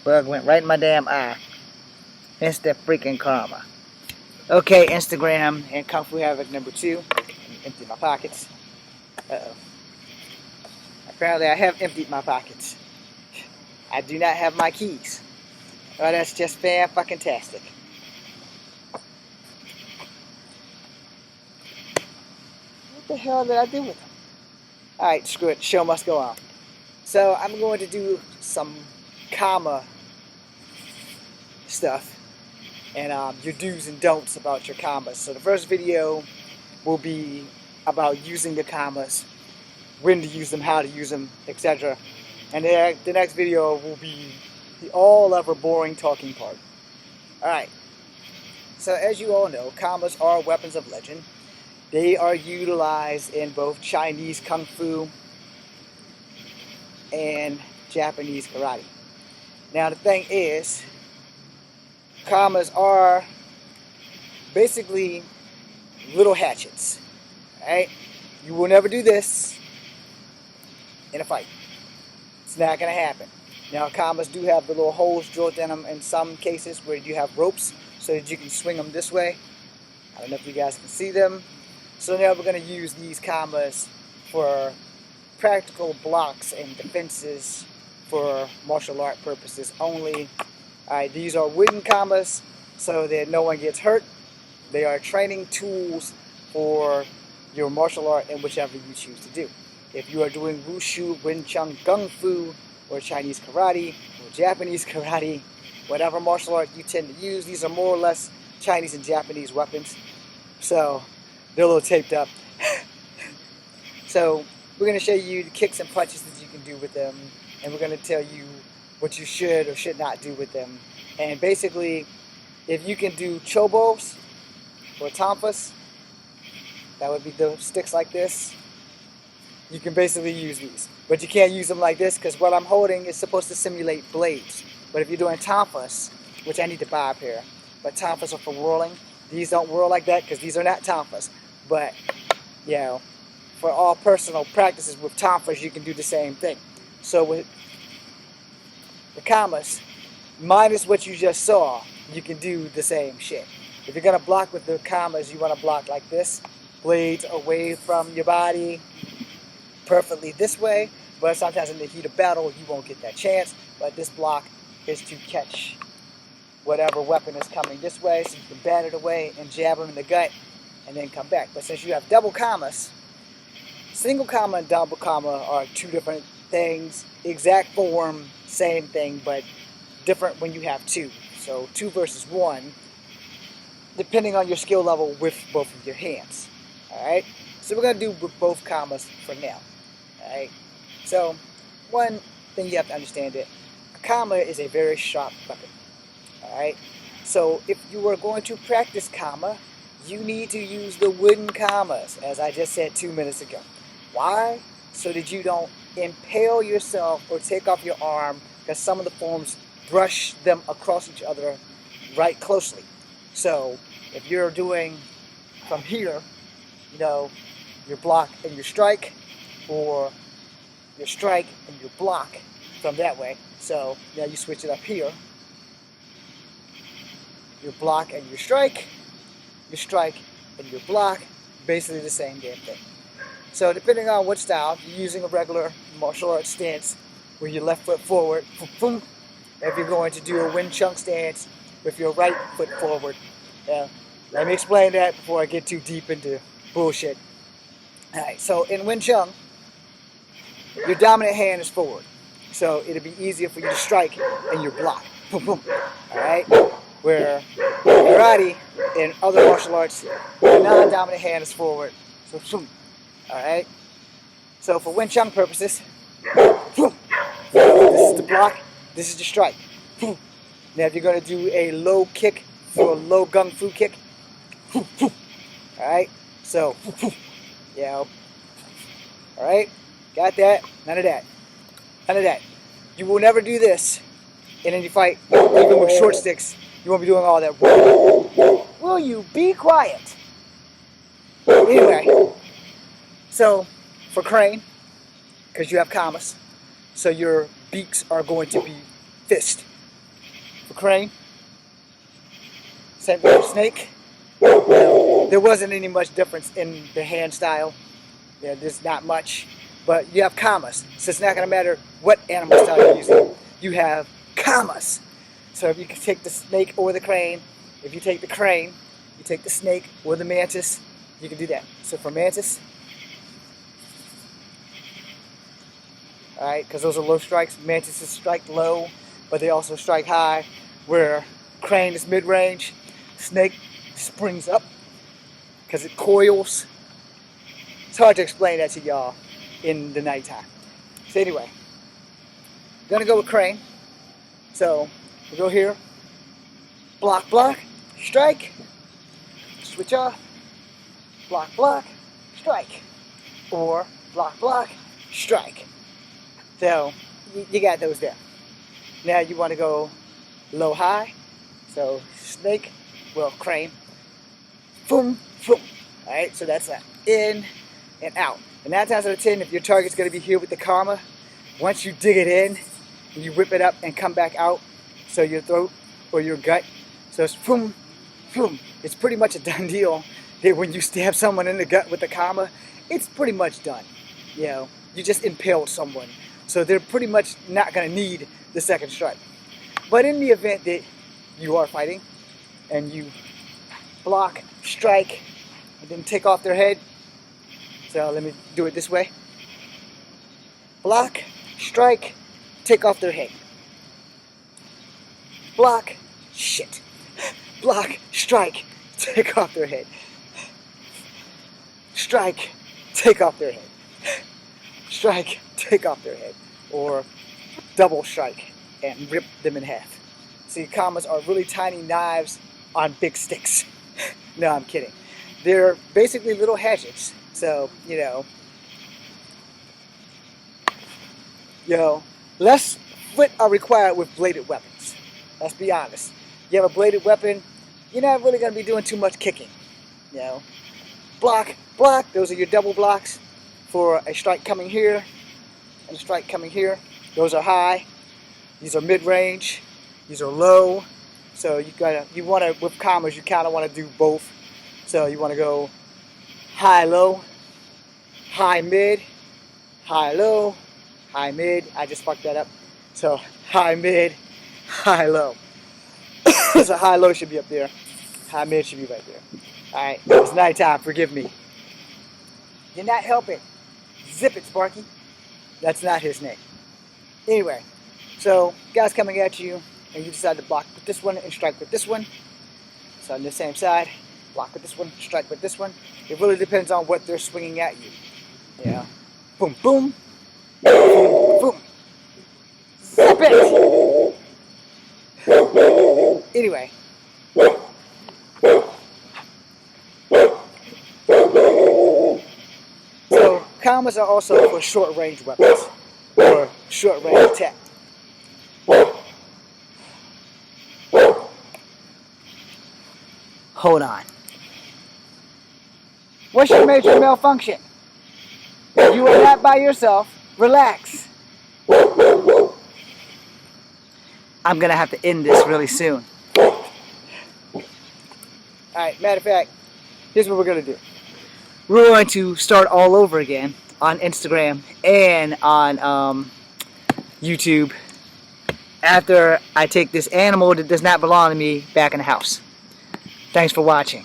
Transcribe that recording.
Bug went right in my damn eye. Hence the freaking karma. Okay, Instagram and Kung Fu Havoc number 2. Empty my pockets. Uh-oh. Apparently I have emptied my pockets. I do not have my keys. Oh, that's just fan-fucking-tastic. What the hell did I do with them? Alright, screw it. Show must go on. So I'm going to do some karma stuff and your do's and don'ts about your karmas. So the first video will be about using the karmas, when to use them, how to use them, etc. And the next video will be the all-ever boring talking part. Alright, so as you all know, karmas are weapons of legend. They are utilized in both Chinese Kung Fu and Japanese Karate. Now the thing is, karmas are basically little hatchets. Alright? You will never do this in a fight. It's not going to happen. Now karmas do have the little holes drilled in them in some cases where you have ropes so that you can swing them this way. I don't know if you guys can see them. So now we're going to use these karmas for practical blocks and defenses for martial art purposes only. Alright, these are wooden karmas so that no one gets hurt. They are training tools for your martial art and whichever you choose to do. If you are doing Wushu, Wing Chun, Kung Fu, or Chinese Karate, or Japanese Karate, whatever martial art you tend to use, these are more or less Chinese and Japanese weapons. So they're a little taped up. So we're going to show you the kicks and punches that you can do with them, and we're going to tell you what you should or should not do with them. And basically, if you can do chobos or tonfas, that would be the sticks like this, you can basically use these. But you can't use them like this because what I'm holding is supposed to simulate blades. But if you're doing tonfas, which I need to buy a pair, but tonfas are for whirling. These don't whirl like that because these are not tonfas. But, you know, for all personal practices with tonfas, you can do the same thing. So with the karmas, minus what you just saw, you can do the same shit. If you're going to block with the karmas, you want to block like this. Blades away from your body, perfectly this way. But sometimes in the heat of battle, you won't get that chance. But this block is to catch whatever weapon is coming this way, so you can bat it away and jab them in the gut and then come back. But since you have double karmas, single karma and double karma are two different things. Exact form, same thing, but different when you have two. So 2 versus 1, depending on your skill level with both of your hands. Alright? So we're going to do with both karmas for now. Alright? So, one thing you have to understand is a karma is a very sharp weapon. Alright? So if you are going to practice karma, you need to use the wooden karmas, as I just said 2 minutes ago. Why? So that you don't impale yourself or take off your arm, because some of the forms brush them across each other right closely. So if you're doing from here, you know, your block and your strike, or your strike and your block from that way. So now you switch it up here. Your block and your strike and your block, basically the same damn thing. So depending on what style, if you're using a regular martial arts stance with your left foot forward, boom, if you're going to do a Wing Chun stance with your right foot forward. Let me explain that before I get too deep into bullshit. Alright, so in Wing Chun, your dominant hand is forward. So it'll be easier for you to strike and your block. Boom, boom. Alright? Where karate and other martial arts, your non-dominant hand is forward. So, boom. Alright? So for Wing Chun purposes, boom. This is the block, this is the strike. Boom. Now if you're going to do a low kick or a low gung fu kick, alright? So, yeah. Alright? Got that? None of that. None of that. You will never do this in any fight, even with short sticks. You won't be doing all that. Will you be quiet? Anyway, so for crane, because you have karmas, so your beaks are going to be fist. for crane. Same thing for snake. There wasn't any much difference in the hand style. Yeah, there's not much. But you have commas, so it's not going to matter what animal style you're using. You have commas. So if you can take the snake or the crane, if you take the crane, you take the snake or the mantis, you can do that. So for mantis, alright, because those are low strikes. Mantises strike low, but they also strike high, where crane is mid-range, snake springs up because it coils. It's hard to explain that to y'all in the nighttime. So anyway, I'm gonna go with crane. So we go here, block, block, strike, switch off, block, block, strike, or block, block, strike. So you got those there. Now you want to go low, high. So snake, well, crane, boom, boom. All right, so that's that. In and out. And 9 times out of 10, if your target's going to be here with the karma, once you dig it in, and you whip it up and come back out, so your throat or your gut, so it's boom, boom. It's pretty much a done deal that when you stab someone in the gut with the karma, it's pretty much done. You know, you just impaled someone. So they're pretty much not going to need the second strike. But in the event that you are fighting, and you block, strike, and then take off their head. So let me do it this way. Block, strike, take off their head. Block, shit. Block, strike, take off their head. Strike, take off their head. Strike, take off their head. Or double strike and rip them in half. See, kamas are really tiny knives on big sticks. No, I'm kidding. They're basically little hatchets. So, you know, less foot are required with bladed weapons. Let's be honest. You have a bladed weapon, you're not really going to be doing too much kicking. You know, block, block, those are your double blocks for a strike coming here and a strike coming here. Those are high. These are mid-range. These are low. So you want to, with kamas, you kind of want to do both. So you want to go high, low, high, mid, high, low, high, mid. I just fucked that up. So high, mid, high, low. So high, low should be up there. High, mid should be right there. Alright, it's nighttime. Forgive me. You're not helping. Zip it, Sparky. That's not his name. Anyway, so guys coming at you, and you decide to block with this one and strike with this one. So on the same side, block with this one, strike with this one. It really depends on what they're swinging at you. Yeah. Boom, boom. Boom, boom. Zip it! Anyway. So, kamas are also for short range weapons. Or short range attack. Hold on. What's your major malfunction? You are not by yourself. Relax. I'm going to have to end this really soon. Alright, matter of fact, here's what we're going to do. We're going to start all over again on Instagram and on YouTube after I take this animal that does not belong to me back in the house. Thanks for watching.